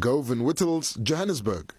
Govan Whittles, Johannesburg.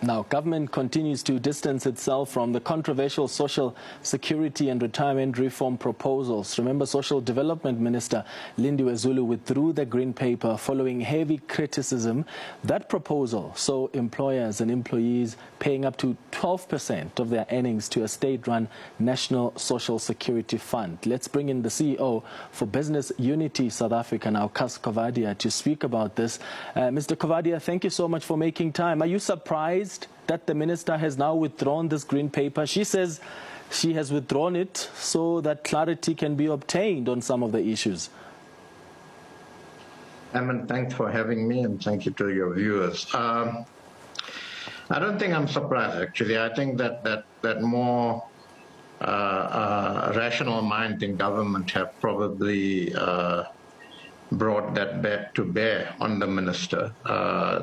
Now, government continues to distance itself from the controversial social security and retirement reform proposals. Remember, Social Development Minister Lindiwe Zulu withdrew the green paper following heavy criticism. That proposal saw employers and employees paying up to 12% of their earnings to a state-run National Social Security Fund. Let's bring in the CEO for Business Unity South Africa now, Cas Coovadia, to speak about this. Mr. Coovadia, thank you so much for making time. Are you surprised that the minister has now withdrawn this green paper? She says she has withdrawn it so that clarity can be obtained on some of the issues. Aman, thanks for having me, and thank you to your viewers. I don't think I'm surprised, actually. I think that more rational minds in government have probably brought that to bear on the minister.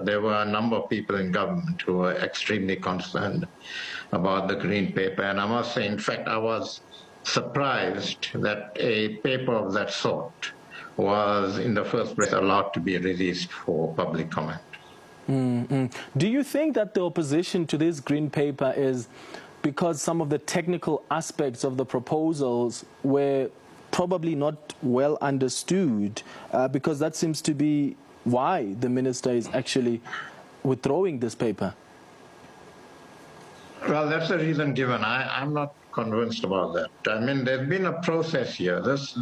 There were a number of people in government who were extremely concerned about the green paper, and I must say, in fact, I was surprised that a paper of that sort was in the first place allowed to be released for public comment. Do you think that the opposition to this green paper is because some of the technical aspects of the proposals were probably not well understood, because that seems to be why the minister is actually withdrawing this paper? Well, that's the reason given. I'm not convinced about that. I mean, there's been a process here. There's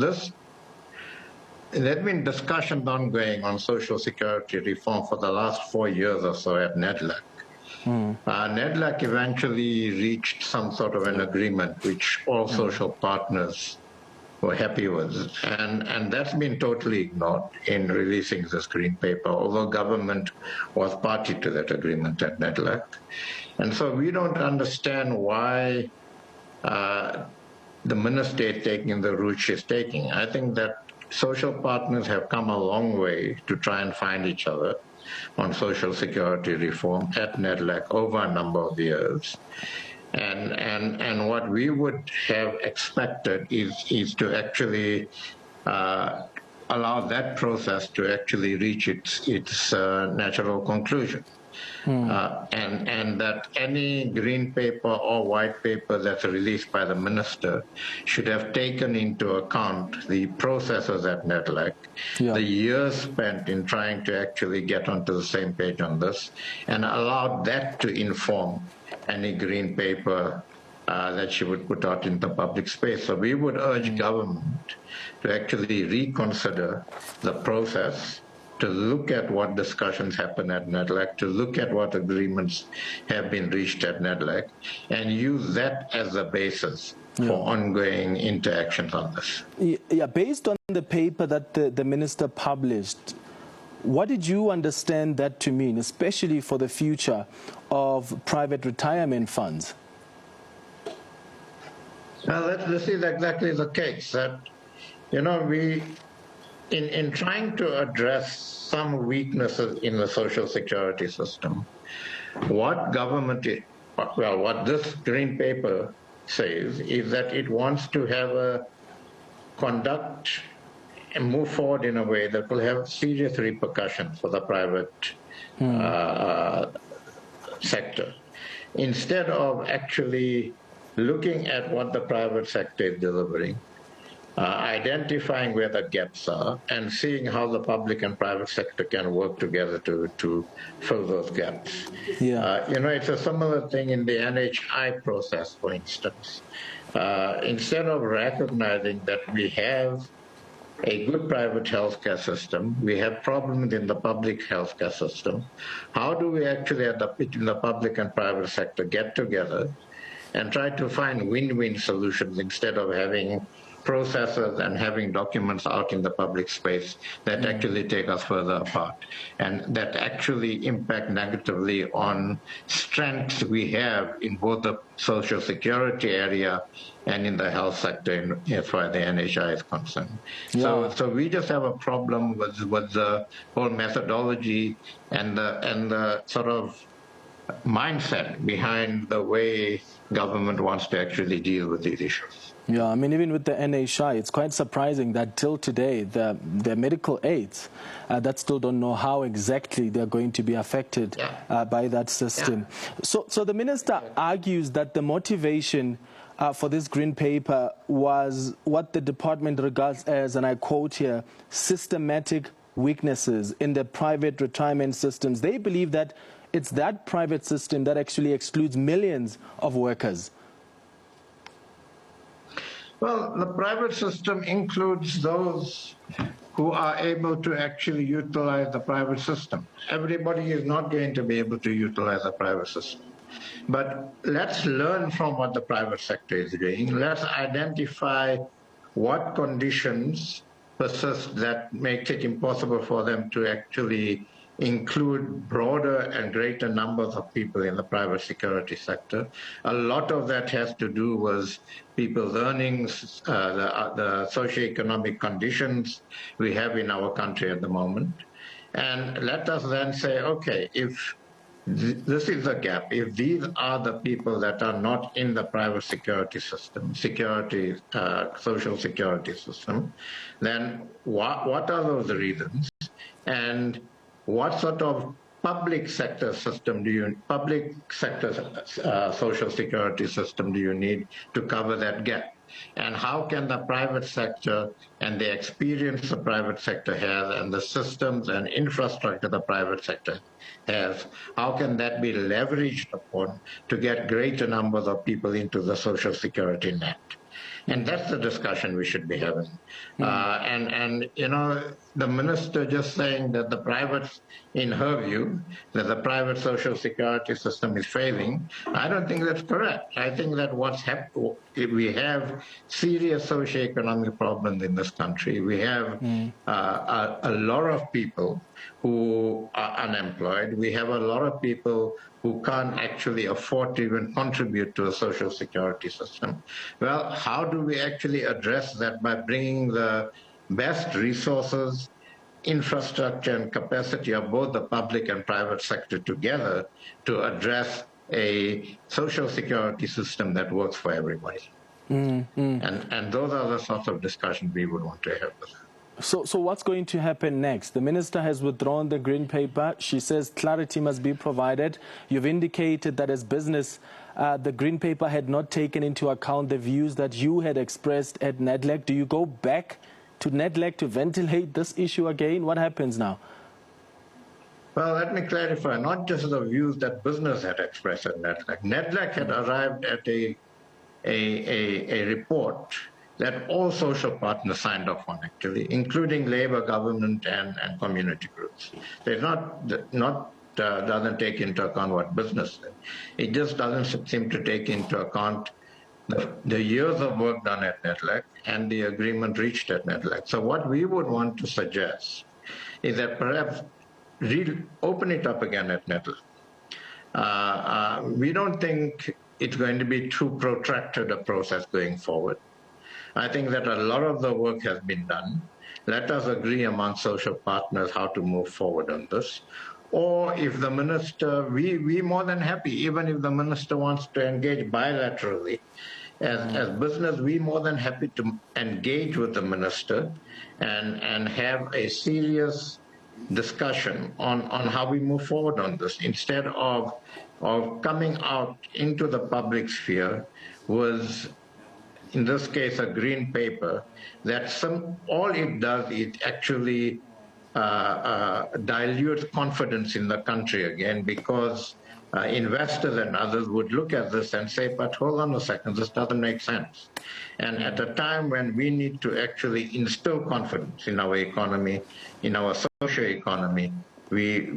been discussions ongoing on social security reform for the last 4 years or so at NEDLAC. NEDLAC eventually reached some sort of an agreement which all social partners were happy with, and that's been totally ignored in releasing this green paper, although government was party to that agreement at NEDLAC. And so we don't understand why the minister is taking the route she's taking. I think that social partners have come a long way to try and find each other on social security reform at NEDLAC over a number of years. And what we would have expected is to actually allow that process to actually reach its natural conclusion. And that any green paper or white paper that's released by the minister should have taken into account the processes at NEDLAC, the years spent in trying to actually get onto the same page on this, and allowed that to inform any green paper that she would put out in the public space. So we would urge government to actually reconsider the process, to look at what discussions happen at NEDLAC, to look at what agreements have been reached at NEDLAC, and use that as a basis for ongoing interactions on this. Yeah, based on the paper that the minister published, what did you understand that to mean, especially for the future of private retirement funds? Well, this is exactly the case. That, you know, we, in trying to address some weaknesses in the social security system, what this green paper says is that it wants to have conduct and move forward in a way that will have serious repercussions for the private sector, instead of actually looking at what the private sector is delivering, identifying where the gaps are, and seeing how the public and private sector can work together to fill those gaps. You know, it's a similar thing in the NHI process, for instance. Instead of recognizing that we have a good private healthcare system, we have problems in the public healthcare system, how do we actually, in the public and private sector, get together and try to find win-win solutions instead of having processes and having documents out in the public space that actually take us further apart and that actually impact negatively on strengths we have in both the social security area and in the health sector as far as the NHI is concerned. So we just have a problem with the whole methodology and the sort of mindset behind the way government wants to actually deal with these issues. Yeah, I mean, even with the NHI, it's quite surprising that till today, the medical aids that still don't know how exactly they're going to be affected by that system. Yeah. So the minister argues that the motivation for this green paper was what the department regards as, and I quote here, systematic weaknesses in the private retirement systems. They believe that it's that private system that actually excludes millions of workers. Well, the private system includes those who are able to actually utilize the private system. Everybody is not going to be able to utilize the private system. But let's learn from what the private sector is doing. Let's identify what conditions persist that makes it impossible for them to actually include broader and greater numbers of people in the private security sector. A lot of that has to do with people's earnings, the socioeconomic conditions we have in our country at the moment. And let us then say, okay, if this is a gap, if these are the people that are not in the private security system, social security system, then what are those reasons? And what sort of public sector social security system do you need to cover that gap? And how can the private sector and the experience the private sector has and the systems and infrastructure the private sector has, how can that be leveraged upon to get greater numbers of people into the social security net? And that's the discussion we should be having. And you know, the minister just saying that the private, in her view, that the private social security system is failing, I don't think that's correct. I think that what's happened, we have serious socioeconomic problems in this country. We have a lot of people who are unemployed. We have a lot of people who can't actually afford to even contribute to a social security system. Well, how do we actually address that? By bringing the best resources, infrastructure and capacity of both the public and private sector together to address a social security system that works for everybody. And those are the sorts of discussions we would want to have with her. So what's going to happen next? The minister has withdrawn the green paper. She says clarity must be provided. You've indicated that as business, the green paper had not taken into account the views that you had expressed at NEDLAC. Do you go back to NEDLAC to ventilate this issue again? What happens now? Well, let me clarify, not just the views that business had expressed at NEDLAC. NEDLAC had arrived at a report that all social partners signed off on, actually, including labor, government, and community groups. They're doesn't take into account what business did. It just doesn't seem to take into account the years of work done at NEDLAC and the agreement reached at NEDLAC. So what we would want to suggest is that perhaps open it up again at NEDLAC. We don't think it's going to be too protracted a process going forward. I think that a lot of the work has been done. Let us agree among social partners how to move forward on this. Or if the minister, we're more than happy, even if the minister wants to engage bilaterally. As business, we're more than happy to engage with the minister and have a serious discussion on how we move forward on this, instead of coming out into the public sphere with, in this case, a green paper that all it does is actually dilutes confidence in the country again, because investors and others would look at this and say, but hold on a second, this doesn't make sense. And at a time when we need to actually instill confidence in our economy, in our social economy, we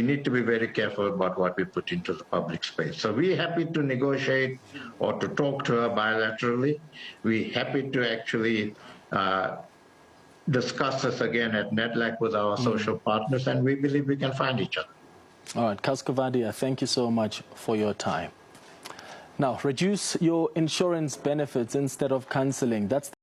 need to be very careful about what we put into the public space. So we're happy to negotiate or to talk to her bilaterally. We're happy to actually discuss this again at NEDLAC with our social partners, and we believe we can find each other. All right, Cas Coovadia, thank you so much for your time. Now, reduce your insurance benefits instead of cancelling. That's